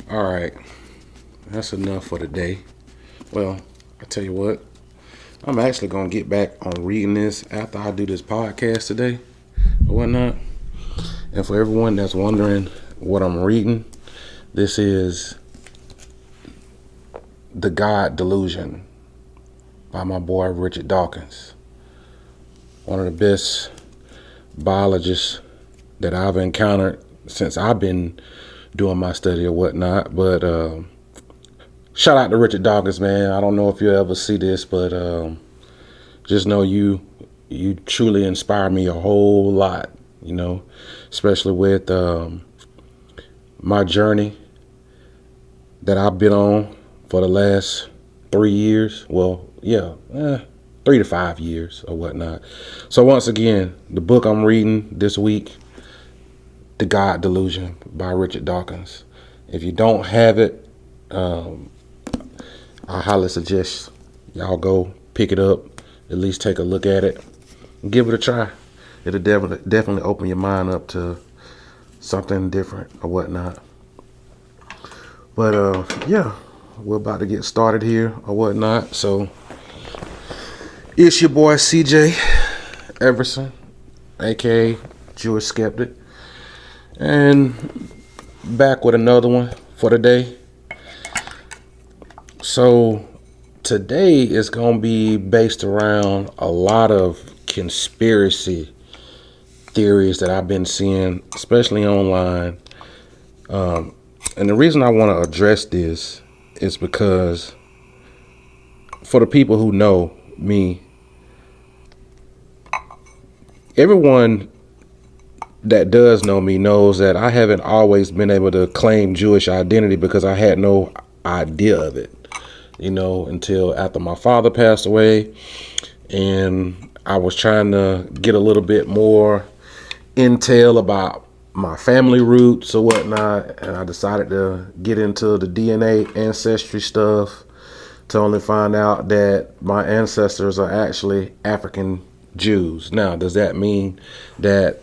All right, that's enough for today. Well, I tell you what, I'm actually gonna get back on reading this after I do this podcast today or whatnot. And for everyone that's wondering what I'm reading, this is The God Delusion by my boy Richard Dawkins, one of the best biologists that I've encountered since I've been doing my study or whatnot. But shout out to Richard Dawkins, man. I don't know if you'll ever see this, but just know you truly inspire me a whole lot, especially with my journey that I've been on for the last 3 years. Well, yeah, 3 to 5 years or whatnot. So once again, the book I'm reading this week, The God Delusion by Richard Dawkins. If you don't have it, I highly suggest y'all go pick it up, at least take a look at it, and give it a try. It'll definitely open your mind up to something different or whatnot. But yeah, we're about to get started here or whatnot. So it's your boy CJ Everson, aka Jewish Skeptic, and back with another one for today. So today is going to be based around a lot of conspiracy theories that I've been seeing, especially online. And the reason I want to address this is because for the people who know me, everyone that does know me knows that I haven't always been able to claim Jewish identity because I had no idea of it, until after my father passed away, and I was trying to get a little bit more intel about my family roots or whatnot, and I decided to get into the DNA ancestry stuff to only find out that my ancestors are actually African Jews. Now, does that mean that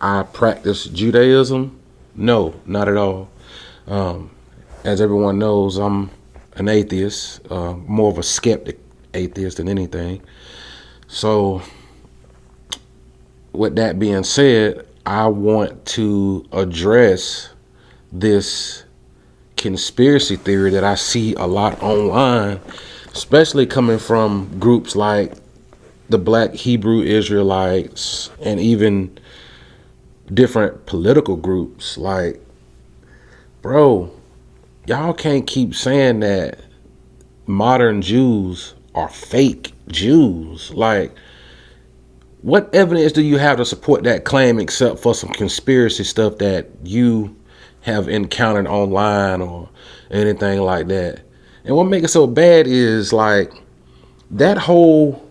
I practice Judaism? No, not at all. As everyone knows, I'm an atheist, more of a skeptic atheist than anything. So with that being said, I want to address this conspiracy theory that I see a lot online, especially coming from groups like the Black Hebrew Israelites and even different political groups. Like, bro, y'all can't keep saying that modern Jews are fake Jews. Like, what evidence do you have to support that claim except for some conspiracy stuff that you have encountered online or anything like that? And what makes it so bad is like that whole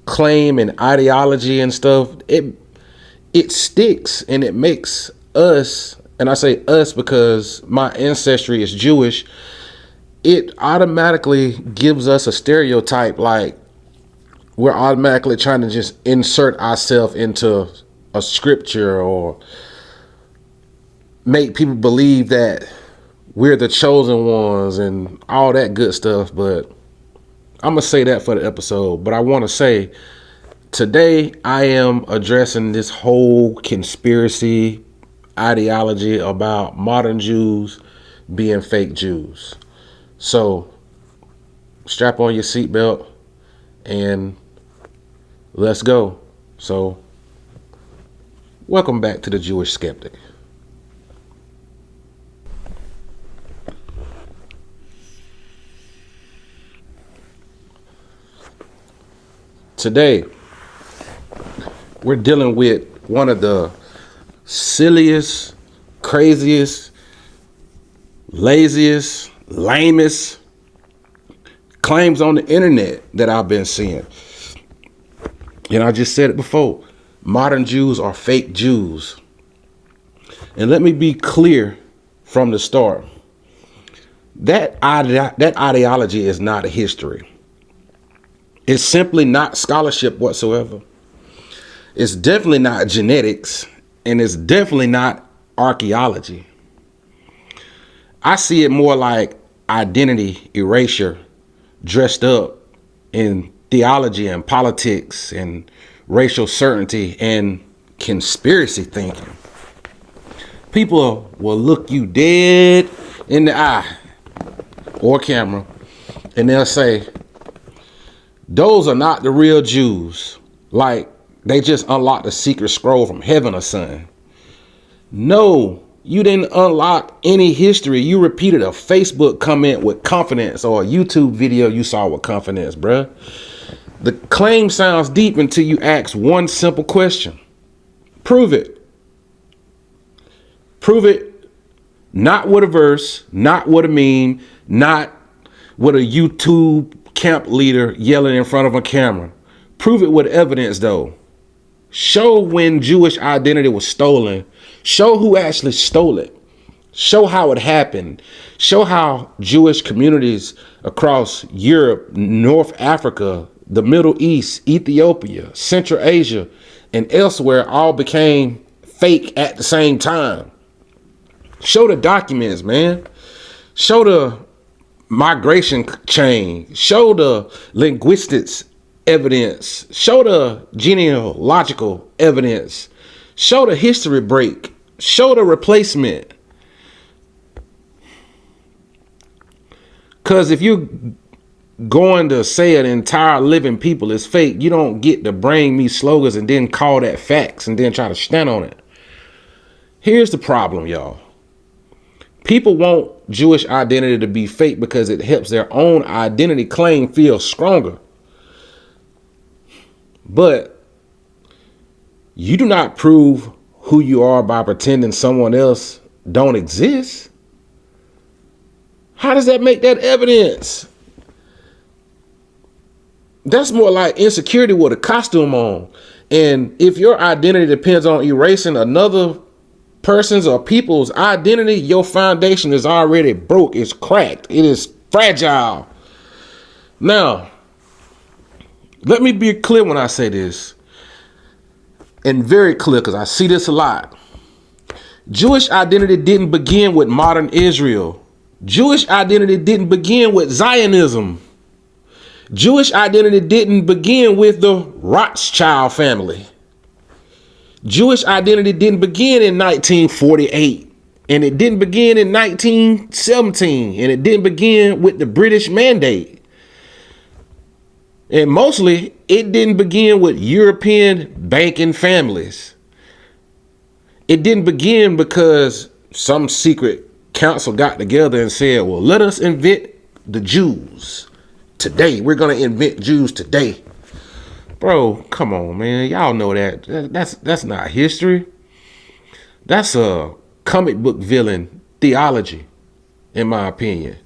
claim and ideology and stuff, it sticks, and it makes us, and I say us because my ancestry is Jewish, it automatically gives us a stereotype, like we're automatically trying to just insert ourselves into a scripture or make people believe that we're the chosen ones and all that good stuff. But I'm going to say that for the episode. But I want to say today I am addressing this whole conspiracy ideology about modern Jews being fake Jews. So strap on your seatbelt and let's go. So welcome back to the Jewish Skeptic. Today, we're dealing with one of the silliest, craziest, laziest, lamest claims on the internet that I've been seeing. And I just said it before. Modern Jews are fake Jews. And let me be clear from the start. That ideology is not a history. It's simply not scholarship whatsoever. It's definitely not genetics, and it's definitely not archaeology. I see it more like identity erasure dressed up in theology and politics and racial certainty and conspiracy thinking. People will look you dead in the eye or camera and they'll say, those are not the real Jews. Like they just unlocked a secret scroll from heaven or something. No, you didn't unlock any history. You repeated a Facebook comment with confidence or a YouTube video you saw with confidence, bruh. The claim sounds deep until you ask one simple question. Prove it. Prove it not with a verse, not with a meme, not with a YouTube camp leader yelling in front of a camera. Prove it with evidence, though. Show when Jewish identity was stolen. Show who actually stole it. Show how it happened. Show how Jewish communities across Europe, North Africa, the Middle East, Ethiopia, Central Asia, and elsewhere all became fake at the same time. Show the documents, man. Show the migration chain. Show the linguistics evidence. Show the genealogical evidence. Show the history break. Show the replacement. Because if you're going to say an entire living people is fake, you don't get to bring me slogans and then call that facts and then try to stand on it. Here's the problem, y'all. People want Jewish identity to be fake because it helps their own identity claim feel stronger. But you do not prove who you are by pretending someone else don't exist. How does that make that evidence? That's more like insecurity with a costume on. And if your identity depends on erasing another person's or people's identity, your foundation is already broke. It's cracked. It is fragile. Now, let me be clear when I say this, and very clear because I see this a lot. Jewish identity didn't begin with modern Israel. Jewish identity didn't begin with Zionism. Jewish identity didn't begin with the Rothschild family. Jewish identity didn't begin in 1948, and it didn't begin in 1917, and it didn't begin with the British Mandate. And mostly, it didn't begin with European banking families. It didn't begin because some secret council got together and said, well, let us invent the Jews today. We're going to invent Jews today. Bro, come on, man. Y'all know that. That's not history. That's a comic book villain theology, in my opinion.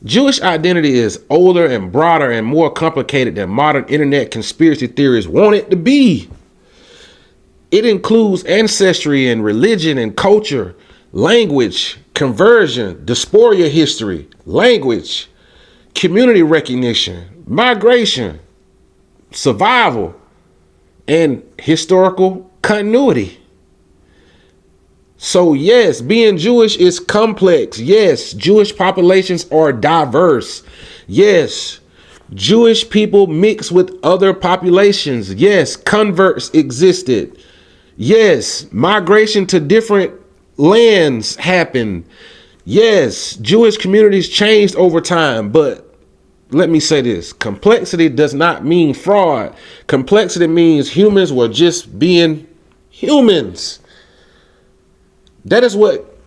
Jewish identity is older and broader and more complicated than modern internet conspiracy theories want it to be. It includes ancestry and religion and culture, language, conversion, diaspora history, language, community recognition, migration, survival, and historical continuity. So yes, being Jewish is complex. Yes, Jewish populations are diverse. Yes, Jewish people mix with other populations. Yes, converts existed. Yes, migration to different lands happened. Yes, Jewish communities changed over time, but let me say this. Complexity does not mean fraud. Complexity means humans were just being humans. That is what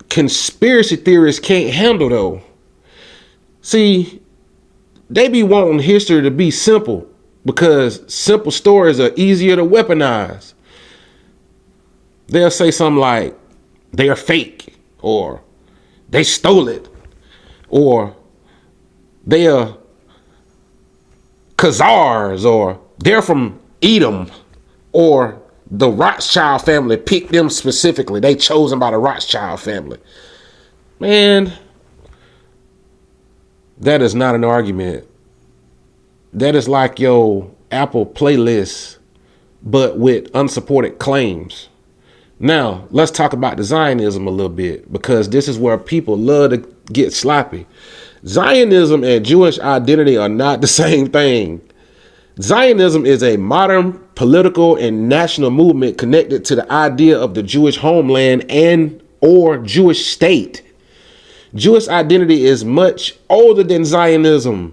conspiracy theorists can't handle, though. See, they be wanting history to be simple because simple stories are easier to weaponize. They'll say something like, they are fake, or they stole it, or they are Khazars, or they're from Edom, or the Rothschild family picked them specifically. They chosen by the Rothschild family. Man, that is not an argument. That is like your Apple playlist, but with unsupported claims. Now, let's talk about the Zionism a little bit, because this is where people love to get sloppy. Zionism and Jewish identity are not the same thing. Zionism is a modern political and national movement connected to the idea of the Jewish homeland and or Jewish state. Jewish identity is much older than Zionism.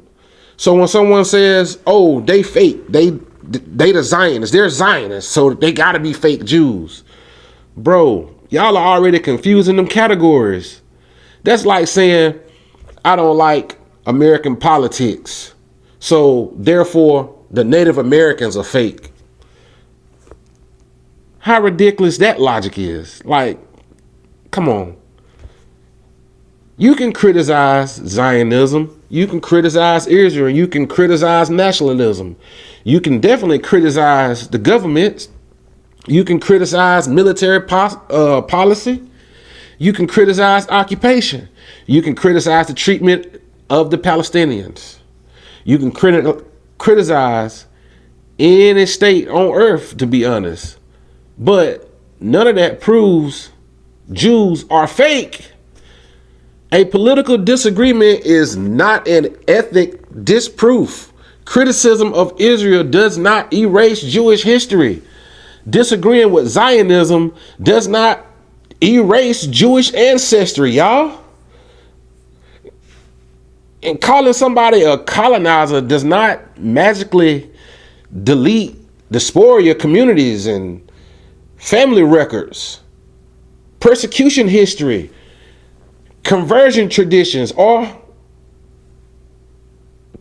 So when someone says, "Oh, they fake, they the Zionists, they're Zionists, so they gotta be fake Jews," bro, y'all are already confusing them categories. That's like saying, "I don't like American politics, so therefore the Native Americans are fake." How ridiculous that logic is. Like, come on. You can criticize Zionism, you can criticize Israel, you can criticize nationalism. You can definitely criticize the government. You can criticize military policy. You can criticize occupation. You can criticize the treatment of the Palestinians. You can criticize any state on earth, to be honest. But none of that proves Jews are fake. A political disagreement is not an ethnic disproof. Criticism of Israel does not erase Jewish history. Disagreeing with Zionism does not erase Jewish ancestry, y'all. And calling somebody a colonizer does not magically delete diaspora communities and family records, persecution history, conversion traditions, or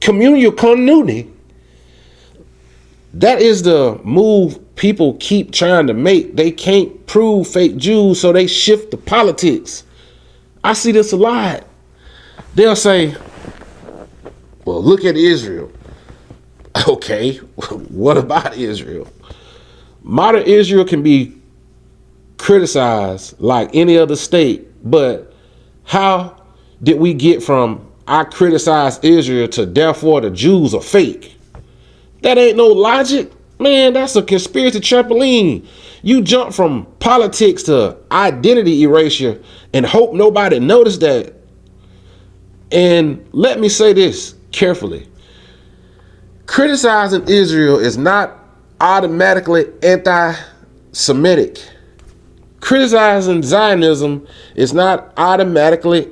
communal continuity. That is the move people keep trying to make. They can't prove fake Jews, so they shift the politics. I see this a lot. They'll say, "Well, look at Israel." Okay, what about Israel? Modern Israel can be criticized like any other state, but how did we get from "I criticize Israel" to "therefore the Jews are fake"? That ain't no logic. Man, that's a conspiracy trampoline. You jump from politics to identity erasure and hope nobody noticed that. And let me say this carefully. Criticizing Israel is not automatically anti-Semitic. Criticizing Zionism is not automatically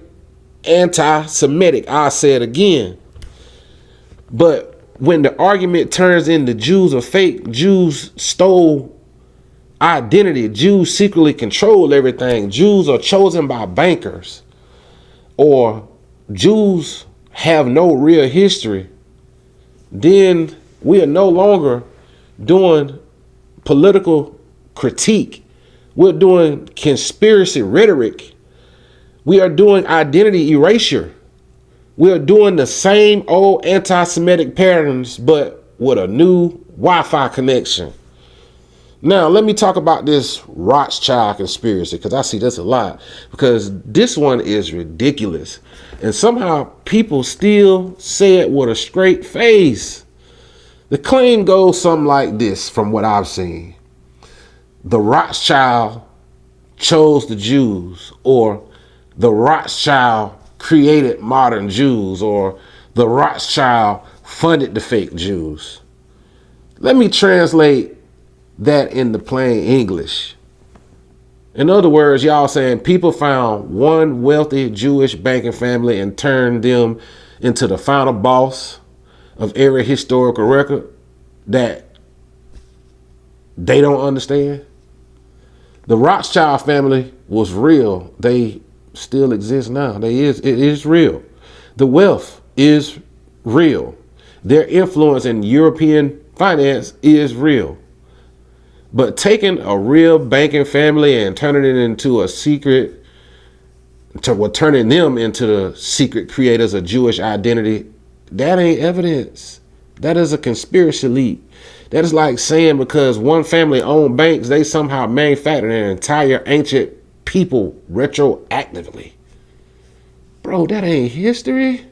anti-Semitic. I'll say it again. But when the argument turns into Jews are fake, Jews stole identity, Jews secretly control everything, Jews are chosen by bankers, or Jews have no real history, then we are no longer doing political critique. We're doing conspiracy rhetoric. We are doing identity erasure. We are doing the same old anti-Semitic patterns, but with a new Wi-Fi connection. Now, let me talk about this Rothschild conspiracy, because I see this a lot, because this one is ridiculous. And somehow people still say it with a straight face. The claim goes something like this from what I've seen. The Rothschild chose the Jews, or the Rothschild created modern Jews, or the Rothschild funded the fake Jews. Let me translate that into plain English. In other words, y'all saying people found one wealthy Jewish banking family and turned them into the final boss of every historical record that they don't understand. The Rothschild family was real. They still exist now. It is real. The wealth is real. Their influence in European finance is real. But taking a real banking family and turning them into the secret creators of Jewish identity, that ain't evidence. That is a conspiracy leap. That is like saying because one family owned banks, they somehow manufactured an entire ancient people retroactively. Bro, that ain't history.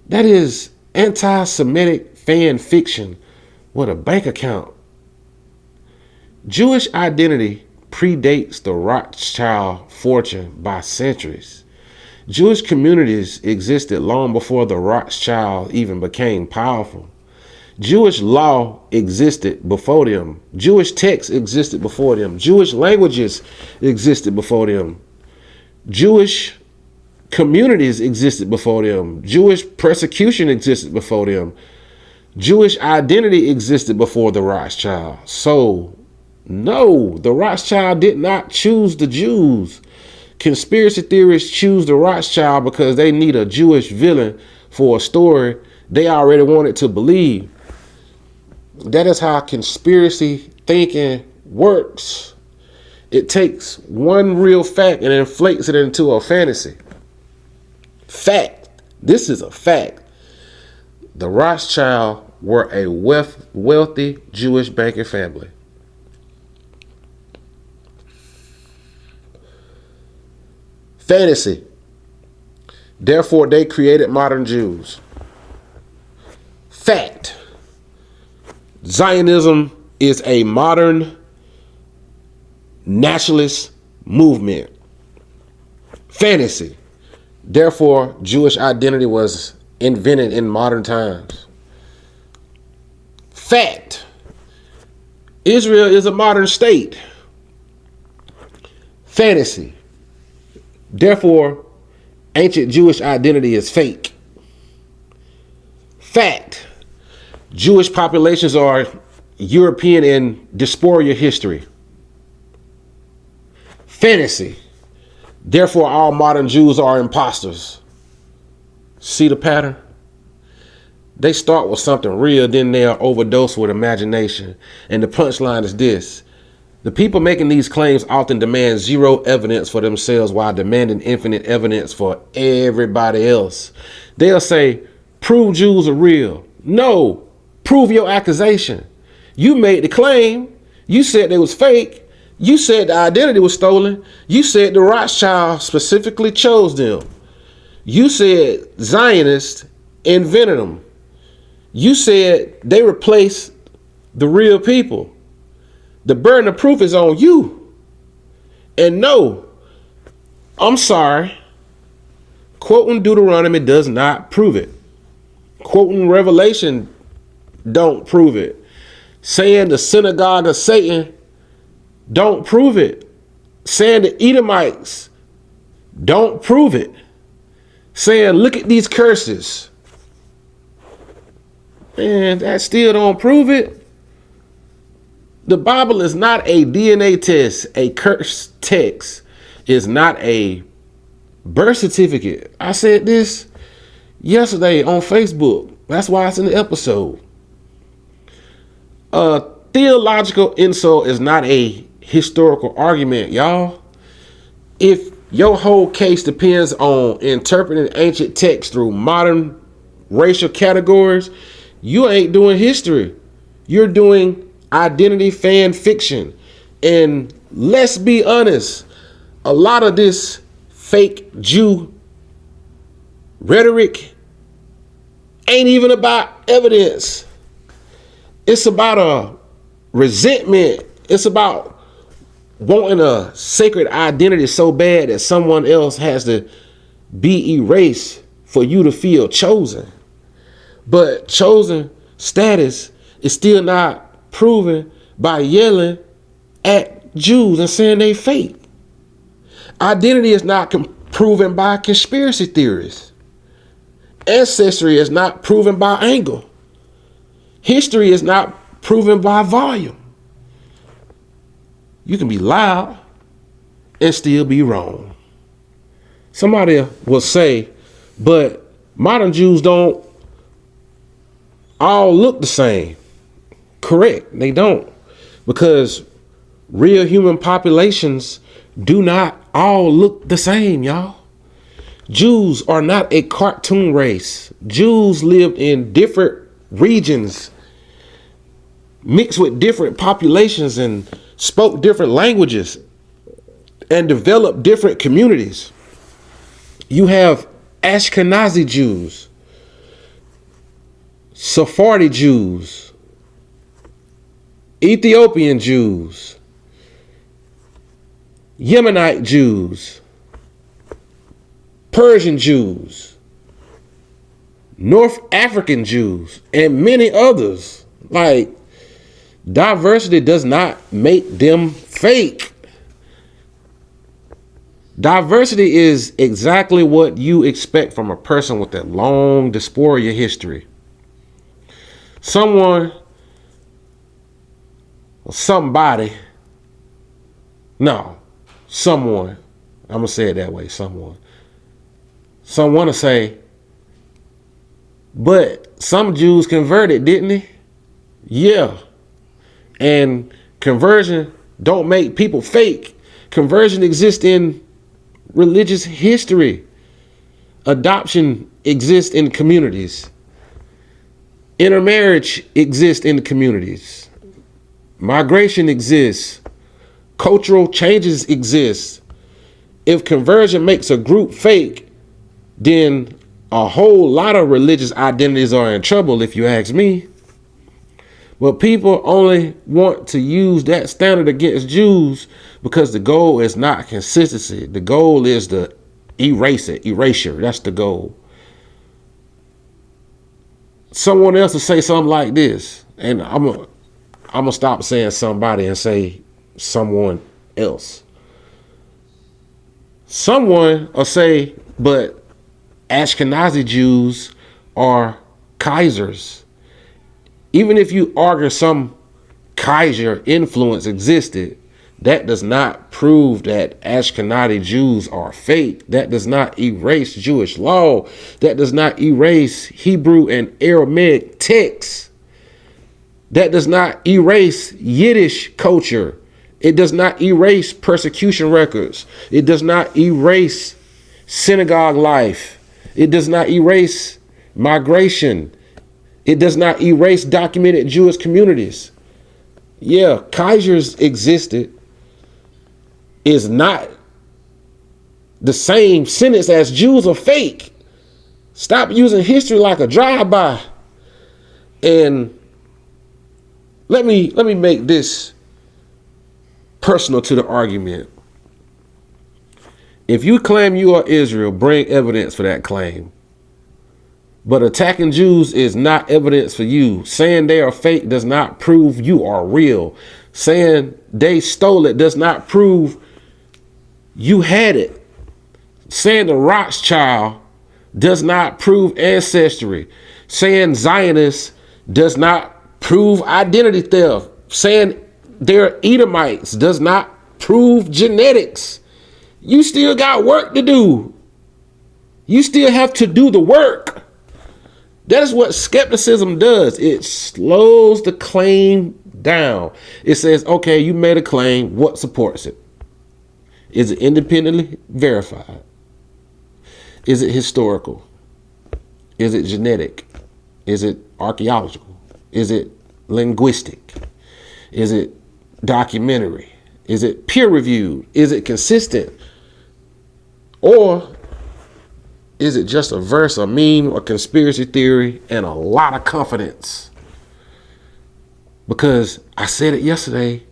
That is anti-Semitic fan fiction with a bank account. Jewish identity predates the Rothschild fortune by centuries. Jewish communities existed long before the Rothschild even became powerful. Jewish law existed before them. Jewish texts existed before them. Jewish languages existed before them. Jewish communities existed before them. Jewish persecution existed before them. Jewish identity existed before the Rothschild. So, no, the Rothschild did not choose the Jews. Conspiracy theorists choose the Rothschild because they need a Jewish villain for a story they already wanted to believe. That is how conspiracy thinking works. It takes one real fact and inflates it into a fantasy. Fact. This is a fact. The Rothschild were a wealthy Jewish banking family. Fantasy. Therefore, they created modern Jews. Fact. Zionism is a modern nationalist movement. Fantasy. Therefore, Jewish identity was invented in modern times. Fact. Israel is a modern state. Fantasy. Therefore, ancient Jewish identity is fake. Fact. Jewish populations are European in diaspora history. Fantasy. Therefore, all modern Jews are imposters. See the pattern? They start with something real, then they'll overdose with imagination. And the punchline is this. The people making these claims often demand zero evidence for themselves while demanding infinite evidence for everybody else. They'll say, prove Jews are real. No, prove your accusation. You made the claim. You said they was fake. You said the identity was stolen. You said the Rothschild specifically chose them. You said Zionists invented them. You said they replaced the real people. The burden of proof is on you. And no, I'm sorry. Quoting Deuteronomy does not prove it. Quoting Revelation don't prove it. Saying the synagogue of Satan don't prove it. Saying the Edomites don't prove it. Saying, look at these curses. Man, that still don't prove it. The Bible is not a DNA test. A curse text is not a birth certificate. I said this yesterday on Facebook. That's why it's in the episode. A theological insult is not a historical argument, y'all. If your whole case depends on interpreting ancient texts through modern racial categories, you ain't doing history. You're doing identity fan fiction. And let's be honest, a lot of this fake Jew rhetoric ain't even about evidence. It's about a resentment. It's about wanting a sacred identity so bad that someone else has to be erased for you to feel chosen. But chosen status is still not proven by yelling at Jews and saying they fake. Identity is not proven by conspiracy theories. Ancestry is not proven by angle. History is not proven by volume. You can be loud and still be wrong. Somebody will say, but modern Jews don't all look the same. Correct, they don't. Because real human populations do not all look the same, y'all. Jews are not a cartoon race. Jews lived in different regions, mixed with different populations, and spoke different languages, and developed different communities. You have Ashkenazi Jews, Sephardi Jews, Ethiopian Jews, Yemenite Jews, Persian Jews, North African Jews, and many others. Like, diversity does not make them fake. Diversity is exactly what you expect from a person with a long dysphoria history. Somebody, I'm going to say it that way, someone to say, but some Jews converted, didn't they? Yeah. And conversion don't make people fake. Conversion exists in religious history. Adoption exists in communities. Intermarriage exists in the communities. Migration exists. Cultural changes exist. If conversion makes a group fake, then a whole lot of religious identities are in trouble, if you ask me. But people only want to use that standard against Jews because the goal is not consistency. The goal is to erasure. That's the goal. Someone else will say something like this, and I'm gonna stop saying somebody and say someone else. Someone will say, but Ashkenazi Jews are Kaisers. Even if you argue some Kaiser influence existed, that does not prove that Ashkenazi Jews are fake. That does not erase Jewish law. That does not erase Hebrew and Aramaic texts. That does not erase Yiddish culture. It does not erase persecution records. It does not erase synagogue life. It does not erase migration. It does not erase documented Jewish communities. Yeah, Kaisers existed is not the same sentence as Jews are fake. Stop using history like a drive-by. And let me make this personal to the argument. If you claim you are Israel, bring evidence for that claim. But attacking Jews is not evidence for you. Saying they are fake does not prove you are real. Saying they stole it does not prove you had it. Saying the Rothschild does not prove ancestry. Saying Zionists does not prove identity theft. Saying they're Edomites does not prove genetics. You still got work to do. You still have to do the work. That is what skepticism does. It slows the claim down. It says, okay, you made a claim. What supports it? Is it independently verified? Is it historical? Is it genetic? Is it archaeological? Is it linguistic? Is it documentary? Is it peer reviewed? Is it consistent? Or is it just a verse, a meme, a conspiracy theory, and a lot of confidence? Because I said it yesterday,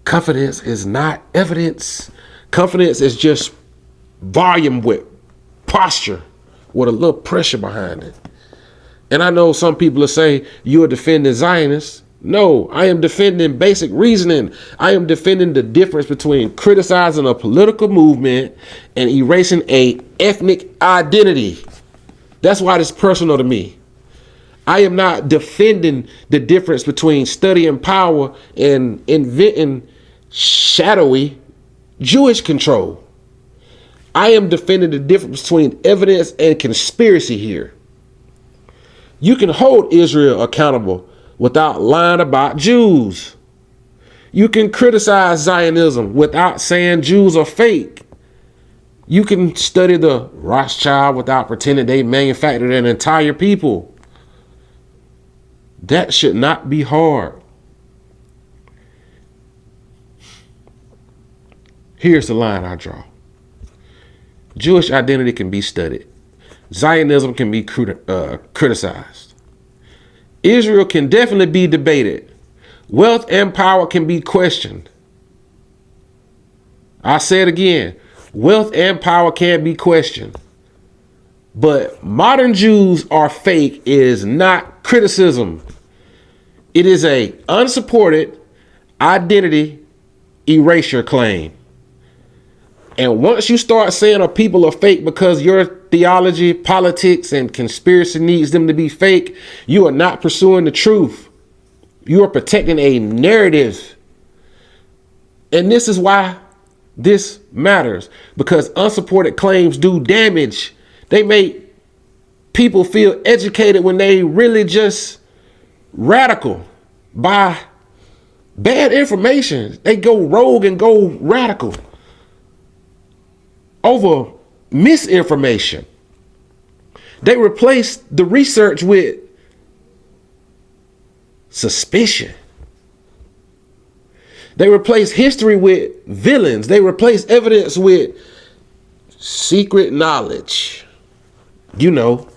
confidence is not evidence. Confidence is just volume with posture, with a little pressure behind it. And I know some people will say, you are defending Zionists. No, I am defending basic reasoning. I am defending the difference between criticizing a political movement and erasing a ethnic identity. That's why it's personal to me. I am not defending the difference between studying power and inventing shadowy Jewish control. I am defending the difference between evidence and conspiracy here. You can hold Israel accountable without lying about Jews. You can criticize Zionism without saying Jews are fake. You can study the Rothschild without pretending they manufactured an entire people. That should not be hard. Here's the line I draw. Jewish identity can be studied. Zionism can be criticized. Israel can definitely be debated. Wealth and power can be questioned. I say it again. Wealth and power can be questioned. But modern Jews are fake is not criticism. It is a unsupported identity erasure claim. And once you start saying a people are fake because your theology, politics, and conspiracy needs them to be fake, you are not pursuing the truth. You are protecting a narrative. And this is why this matters, because unsupported claims do damage. They make people feel educated when they really just radical by bad information. They go rogue and go radical over misinformation. They replace the research with suspicion. They replace history with villains. They replace evidence with secret knowledge. You know.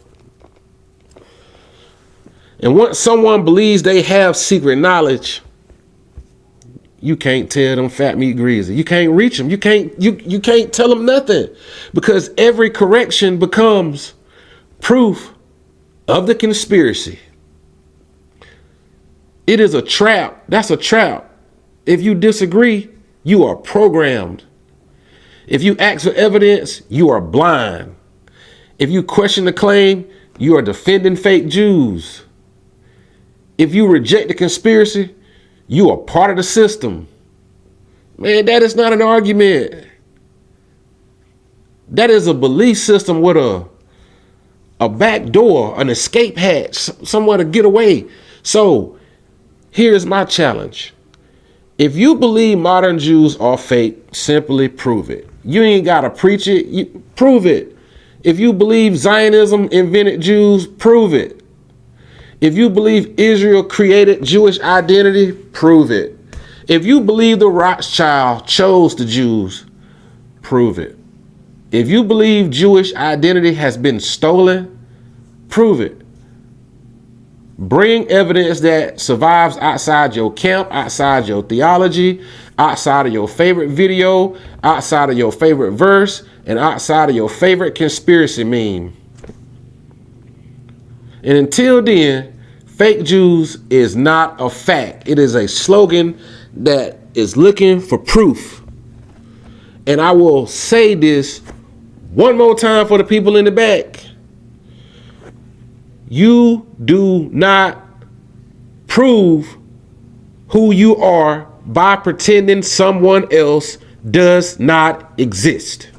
And once someone believes they have secret knowledge, you can't tell them fat meat greasy. You can't reach them. You can't tell them nothing, because every correction becomes proof of the conspiracy. It is a trap. That's a trap. If you disagree, you are programmed. If you ask for evidence, you are blind. If you question the claim, you are defending fake Jews. If you reject the conspiracy, you are part of the system. Man, that is not an argument. That is a belief system with a back door, an escape hatch, somewhere to get away. So here's my challenge. If you believe modern Jews are fake, simply prove it. You ain't got to preach it. Prove it. If you believe Zionism invented Jews, prove it. If you believe Israel created Jewish identity, prove it. If you believe the Rothschild chose the Jews, prove it. If you believe Jewish identity has been stolen, prove it. Bring evidence that survives outside your camp, outside your theology, outside of your favorite video, outside of your favorite verse, and outside of your favorite conspiracy meme. And until then, fake Jews is not a fact. It is a slogan that is looking for proof. And I will say this one more time for the people in the back. You do not prove who you are by pretending someone else does not exist.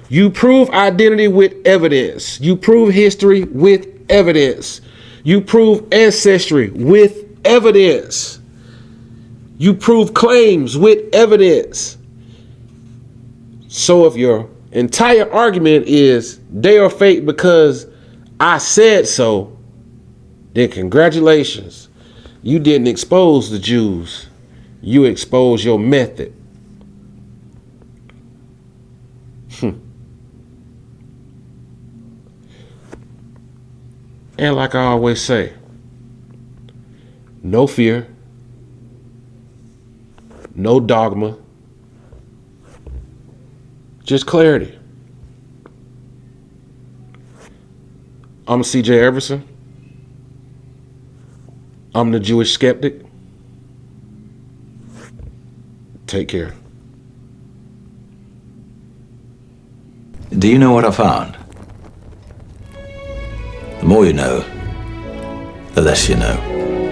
You prove identity with evidence. You prove history with evidence. You prove ancestry with evidence. You prove claims with evidence. So if your entire argument is they are fake because I said so, then congratulations. You didn't expose the Jews. You exposed your method. And like I always say, no fear, no dogma, just clarity. I'm CJ Everson. I'm the Jewish skeptic. Take care. Do you know what I found? The more you know, the less you know.